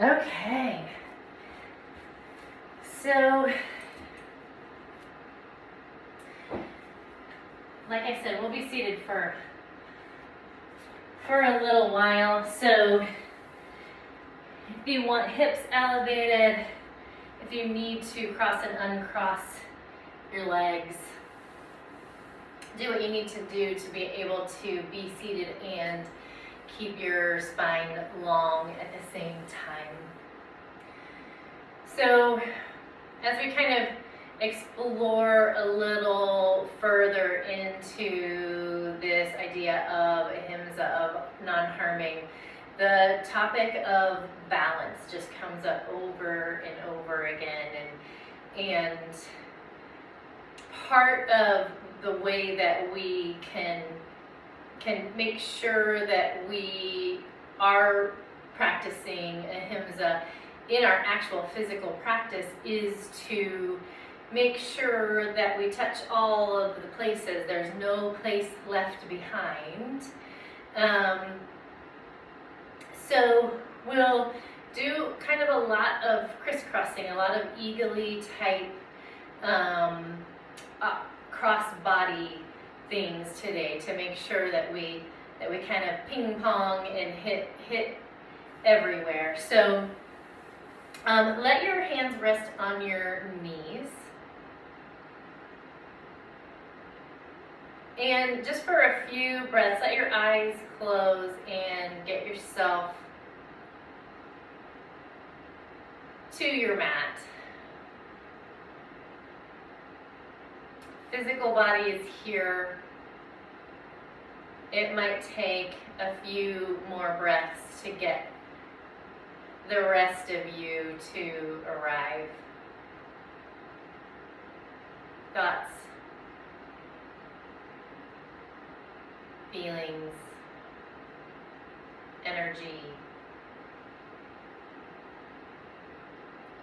Okay. So, like I said, we'll be seated for a little while. So, if you want hips elevated, if you need to cross and uncross your legs, do what you need to do to be able to be seated and keep your spine long at the same time. So, as we kind of explore a little further into this idea of Ahimsa, of non-harming, the topic of balance just comes up over and over again, and part of the way that we can make sure that we are practicing Ahimsa in our actual physical practice is to make sure that we touch all of the places. There's no place left behind. So we'll do kind of a lot of crisscrossing, a lot of eagly type cross body things today to make sure that we kind of ping pong and hit everywhere. So let your hands rest on your knees. And just for a few breaths, let your eyes close and get yourself to your mat. Physical body is here. It might take a few more breaths to get the rest of you to arrive. Thoughts, feelings, energy,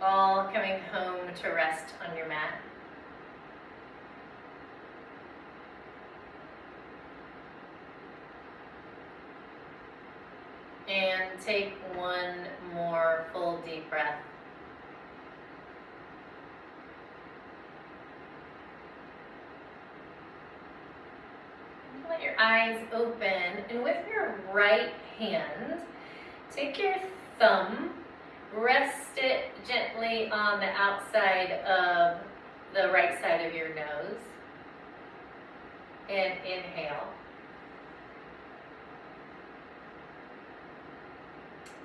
all coming home to rest on your mat. And take one more full deep breath. Let your eyes open, and with your right hand, take your thumb, rest it gently on the outside of the right side of your nose, and inhale.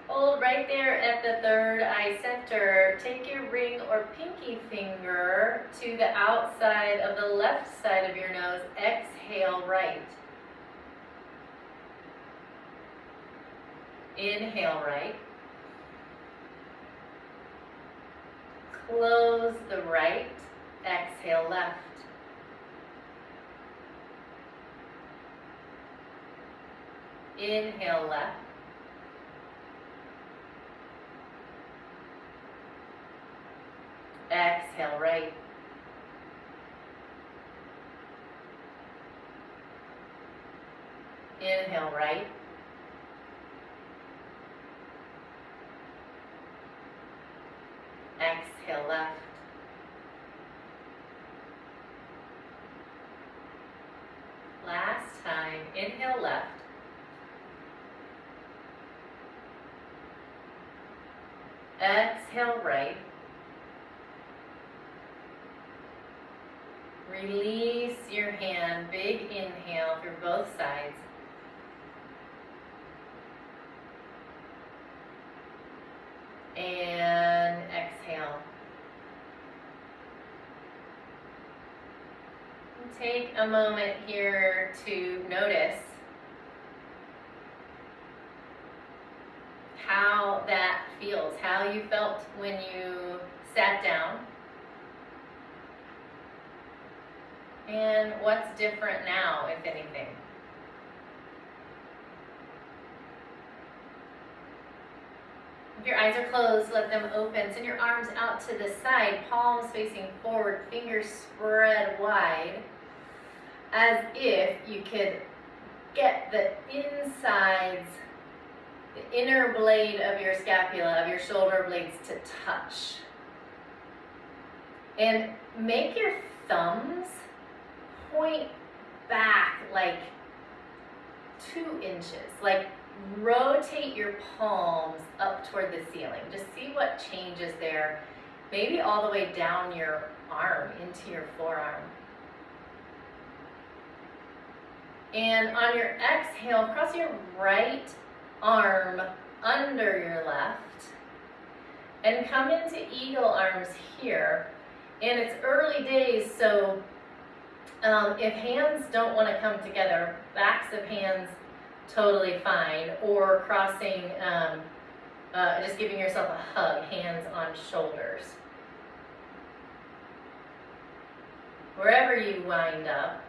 Hold right there at the third eye center. Take your ring or pinky finger to the outside of the left side of your nose. Exhale right. Inhale right. Close the right. Exhale left. Inhale left. Exhale right. Inhale right. Exhale left. Last time, inhale left. Exhale right. Release your hand, big inhale through both sides. And exhale. And take a moment here to notice how that feels, how you felt when you sat down. And what's different now, if anything? If your eyes are closed, let them open. Send your arms out to the side, palms facing forward, fingers spread wide, as if you could get the insides the inner blade of your scapula, of your shoulder blades to touch. And make your thumbs point back like 2 inches. Like rotate your palms up toward the ceiling. Just see what changes there. Maybe all the way down your arm into your forearm. And on your exhale, cross your right arm under your left and come into eagle arms here. And it's early days, so if hands don't want to come together, backs of hands totally fine, or crossing, just giving yourself a hug, hands on shoulders. Wherever you wind up,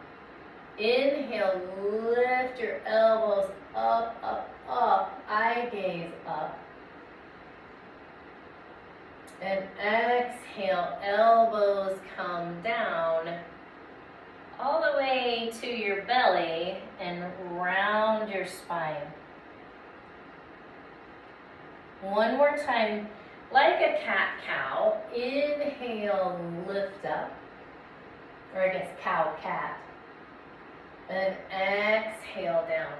inhale, lift your elbows up, up, up, eye gaze up. And exhale, elbows come down all the way to your belly and round your spine. One more time, like a cat-cow. Inhale, lift up. Or I guess cow-cat. And exhale down.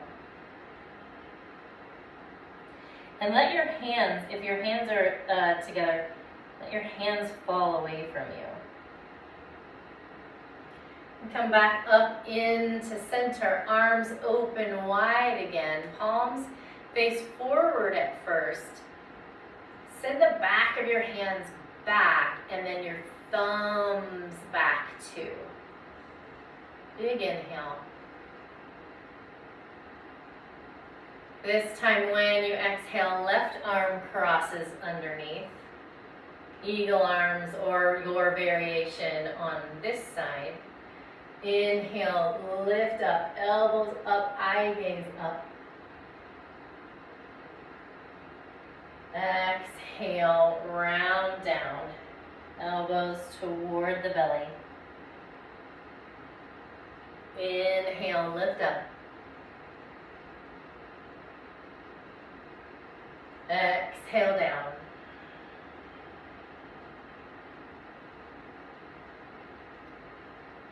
And let your hands, if your hands are together, let your hands fall away from you. And come back up into center, arms open wide again. Palms face forward at first. Send the back of your hands back and then your thumbs back too. Big inhale. This time when you exhale, left arm crosses underneath. Eagle arms or your variation on this side. Inhale, lift up, elbows up, eye gaze up. Exhale, round down, elbows toward the belly. Inhale, lift up. Exhale down.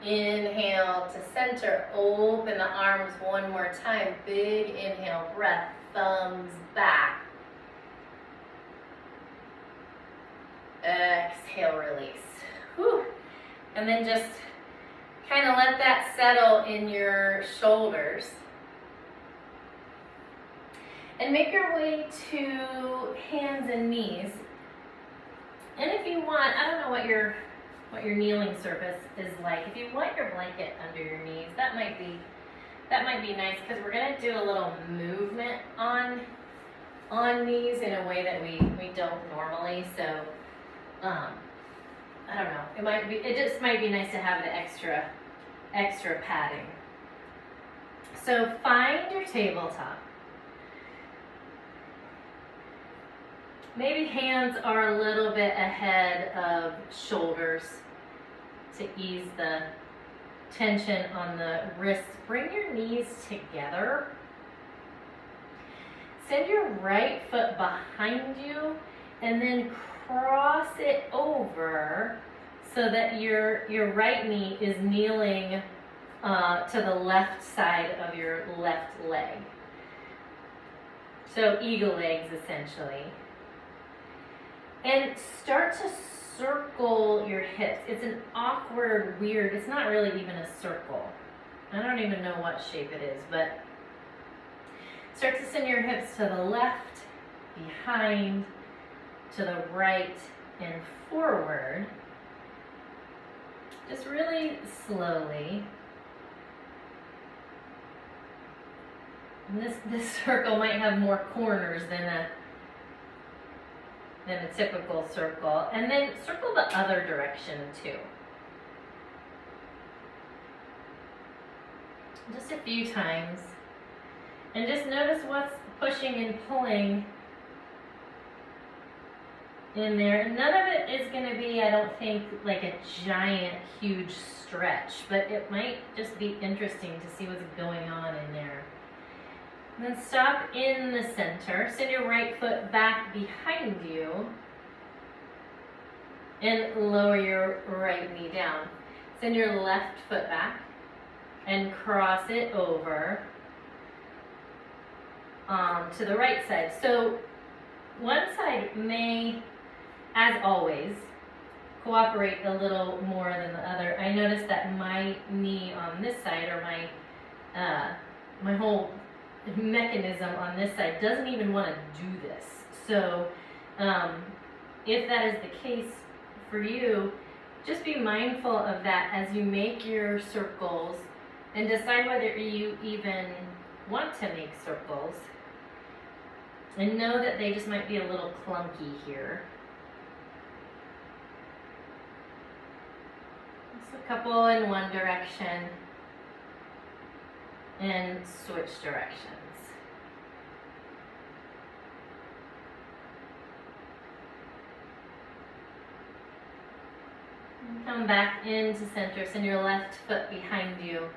Inhale to center, open the arms one more time. Big inhale, breath, thumbs back. Exhale, release. Whew. And then just kind of let that settle in your shoulders. And make your way to hands and knees. And if you want, I don't know what your kneeling surface is like. If you want your blanket under your knees, that might be nice, because we're going to do a little movement on knees in a way that we don't normally. So I don't know. It just might be nice to have the extra padding. So find your tabletop. Maybe hands are a little bit ahead of shoulders to ease the tension on the wrists. Bring your knees together. Send your right foot behind you and then cross it over so that your right knee is kneeling to the left side of your left leg. So eagle legs essentially. And start to circle your hips. It's an awkward, weird, it's not really even a circle. I don't even know what shape it is, but start to send your hips to the left, behind, to the right, and forward. Just really slowly. And this circle might have more corners than a typical circle. And then circle the other direction too. Just a few times. And just notice what's pushing and pulling in there. None of it is going to be, I don't think, like a giant, huge stretch, but it might just be interesting to see what's going on in there. Then stop in the center. Send your right foot back behind you. And lower your right knee down. Send your left foot back and cross it over to the right side. So one side may, as always, cooperate a little more than the other. I noticed that my knee on this side, or my whole mechanism on this side, doesn't even want to do this. So if that is the case for you, just be mindful of that as you make your circles and decide whether you even want to make circles. And know that they just might be a little clunky here. Just a couple in one direction and switch directions. Come back into center, send your left foot behind you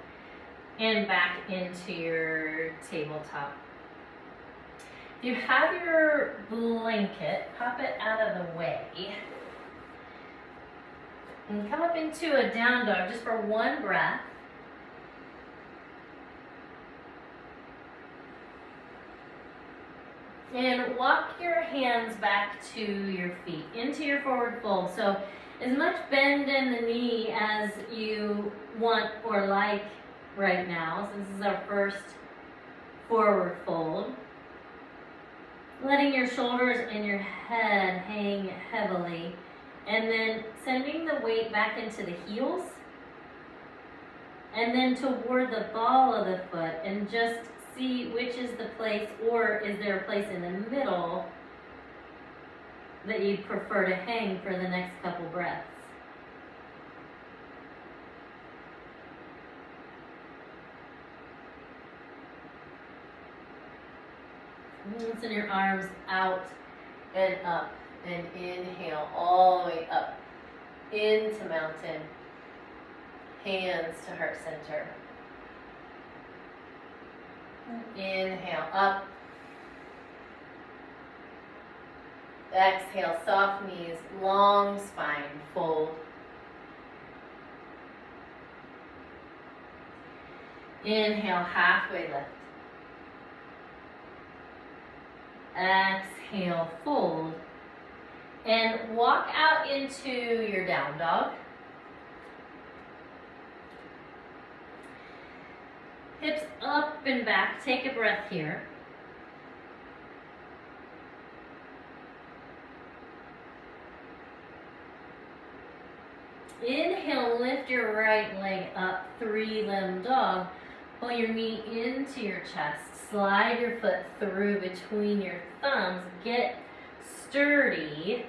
and back into your tabletop. If you have your blanket, pop it out of the way and come up into a down dog just for one breath. And walk your hands back to your feet, into your forward fold. So as much bend in the knee as you want or like right now. So this is our first forward fold. Letting your shoulders and your head hang heavily. And then sending the weight back into the heels. And then toward the ball of the foot. And just see which is the place, or is there a place in the middle that you'd prefer to hang for the next couple breaths. And send your arms out and up, and inhale all the way up into mountain, hands to heart center. Inhale up. Exhale, soft knees, long spine, fold. Inhale, halfway lift. Exhale, fold. And walk out into your down dog. Hips up and back. Take a breath here. Inhale, lift your right leg up, three-limb dog. Pull your knee into your chest. Slide your foot through between your thumbs. Get sturdy.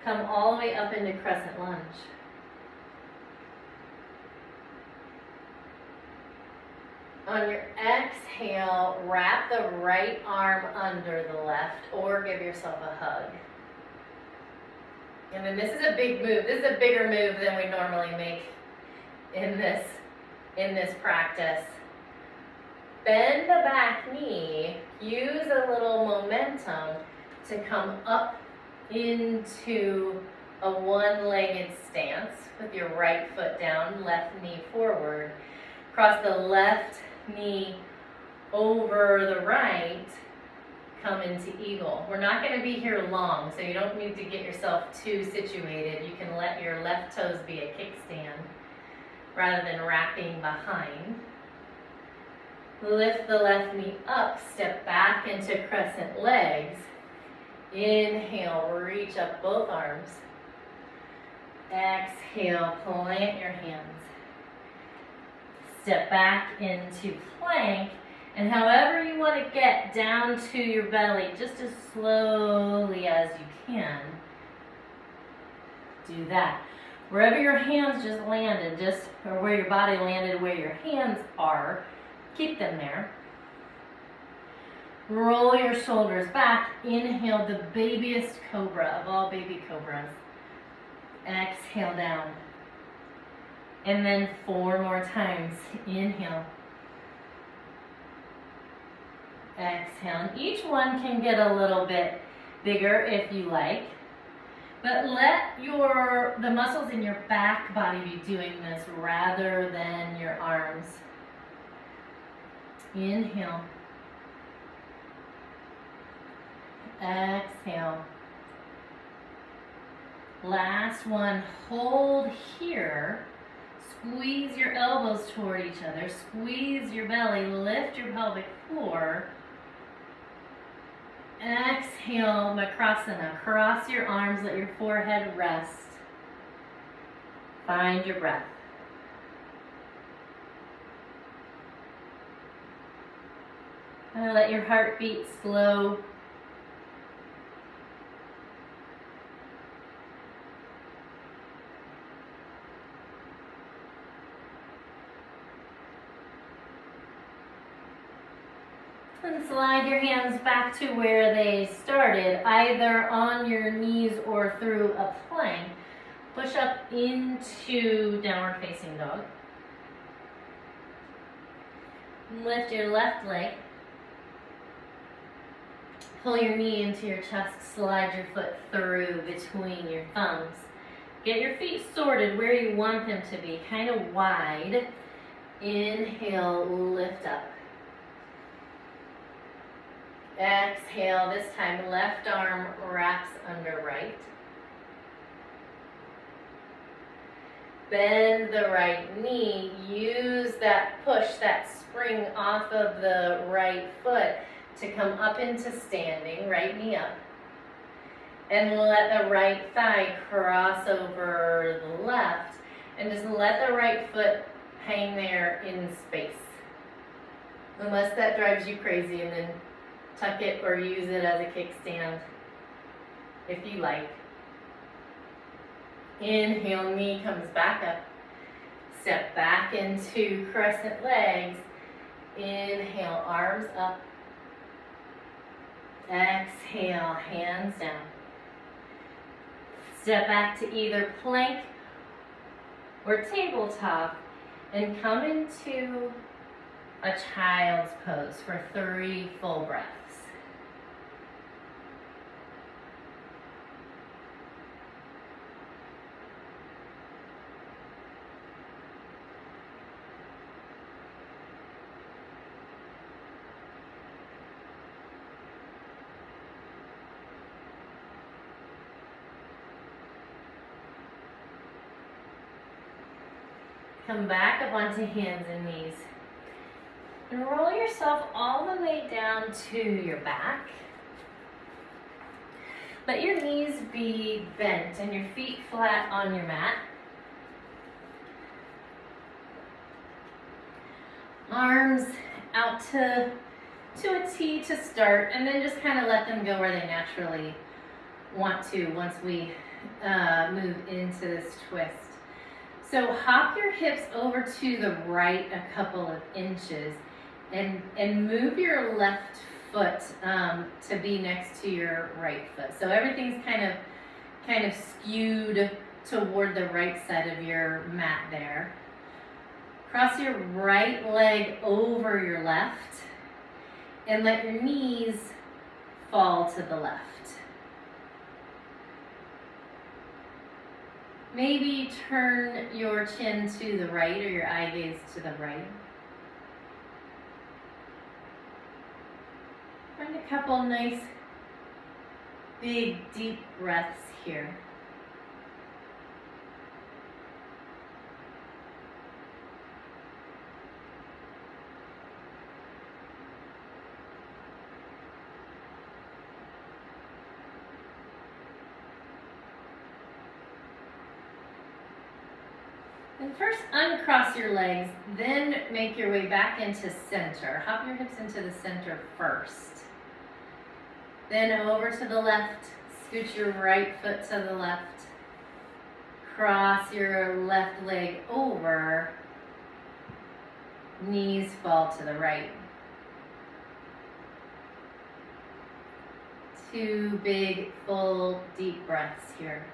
Come all the way up into crescent lunge. On your exhale, wrap the right arm under the left or give yourself a hug. And then this is a big move. This is a bigger move than we normally make in this practice. Bend the back knee. Use a little momentum to come up into a one-legged stance with your right foot down, left knee forward. Cross the left knee over the right, come into eagle. We're not going to be here long, so you don't need to get yourself too situated. You can let your left toes be a kickstand rather than wrapping behind. Lift the left knee up, step back into crescent legs. Inhale, reach up both arms. Exhale, plant your hands. Step back into plank, and however you want to get down to your belly, just as slowly as you can, do that. Wherever your hands just landed, or where your body landed, where your hands are, keep them there. Roll your shoulders back. Inhale, the babiest cobra of all baby cobras. Exhale down. And then 4 more times. Inhale. Exhale. And each one can get a little bit bigger if you like. But let the muscles in your back body be doing this rather than your arms. Inhale. Exhale. Last one, hold here. Squeeze your elbows toward each other. Squeeze your belly, lift your pelvic floor. Exhale, Makrasana. Cross your arms, let your forehead rest. Find your breath. And let your heart beat slow. And slide your hands back to where they started, either on your knees or through a plank. Push up into downward facing dog. Lift your left leg. Pull your knee into your chest, slide your foot through between your thumbs. Get your feet sorted where you want them to be, kind of wide. Inhale, lift up. Exhale, this time left arm wraps under right. Bend the right knee, use that push, that spring off of the right foot to come up into standing, right knee up. And let the right thigh cross over the left, and just let the right foot hang there in space. Unless that drives you crazy, and then tuck it or use it as a kickstand if you like. Inhale, knee comes back up. Step back into crescent legs. Inhale, arms up. Exhale, hands down. Step back to either plank or tabletop and come into a child's pose for 3 full breaths. Come back up onto hands and knees. And roll yourself all the way down to your back. Let your knees be bent and your feet flat on your mat. Arms out to a T to start, and then just kind of let them go where they naturally want to once we move into this twist. So hop your hips over to the right a couple of inches and move your left foot to be next to your right foot. So everything's kind of skewed toward the right side of your mat there. Cross your right leg over your left and let your knees fall to the left. Maybe turn your chin to the right or your eye gaze to the right. Find a couple nice, big, deep breaths here. And first uncross your legs, then make your way back into center. Hop your hips into the center first. Then over to the left, scoot your right foot to the left. Cross your left leg over. Knees fall to the right. 2 big, full, deep breaths here.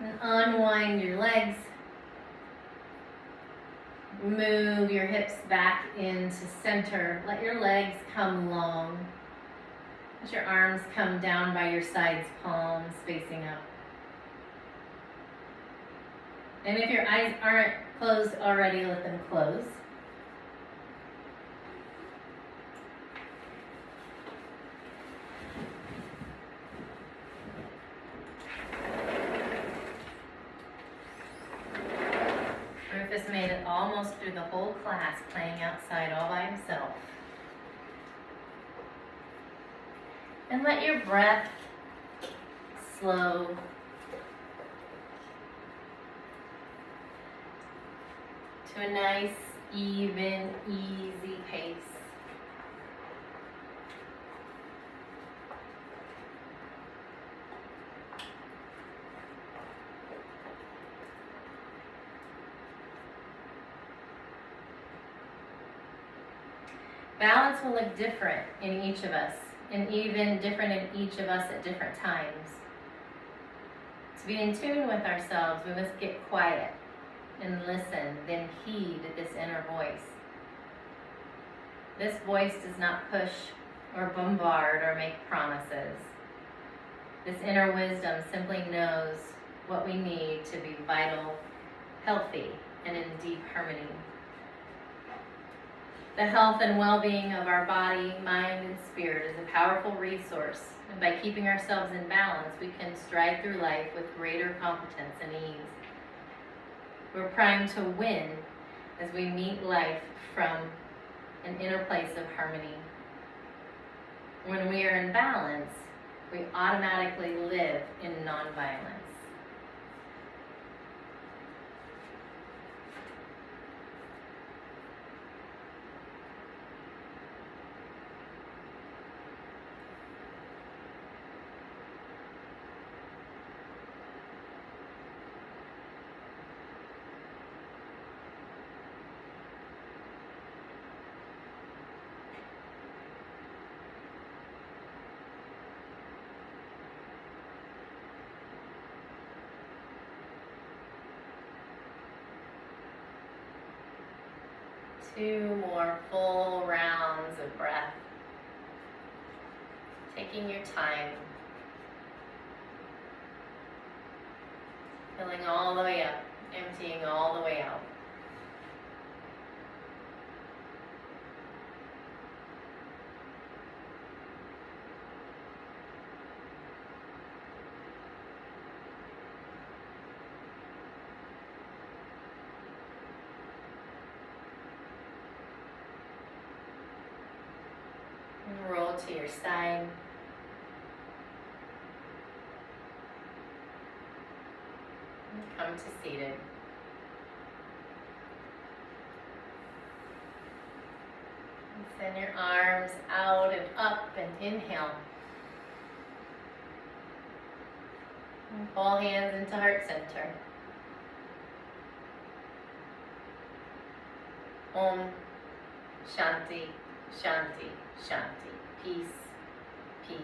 And unwind your legs. Move your hips back into center. Let your legs come long. Let your arms come down by your sides, palms facing up. And if your eyes aren't closed already, let them close. Rufus made it almost through the whole class playing outside all by himself. And let your breath slow. To a nice, even, easy pace. Balance will look different in each of us, and even different in each of us at different times. To be in tune with ourselves, we must get quiet and listen, then heed this inner voice. This voice does not push or bombard or make promises. This inner wisdom simply knows what we need to be vital, healthy, and in deep harmony. The health and well-being of our body, mind, and spirit is a powerful resource, and by keeping ourselves in balance, we can stride through life with greater competence and ease. We're primed to win as we meet life from an inner place of harmony. When we are in balance, we automatically live in nonviolence. Two more full rounds of breath. Taking your time. Filling all the way up, emptying all the way out. Roll to your side. And come to seated. And send your arms out and up and inhale. And pull hands into heart center. Om Shanti, Shanti, Shanti. Peace, peace.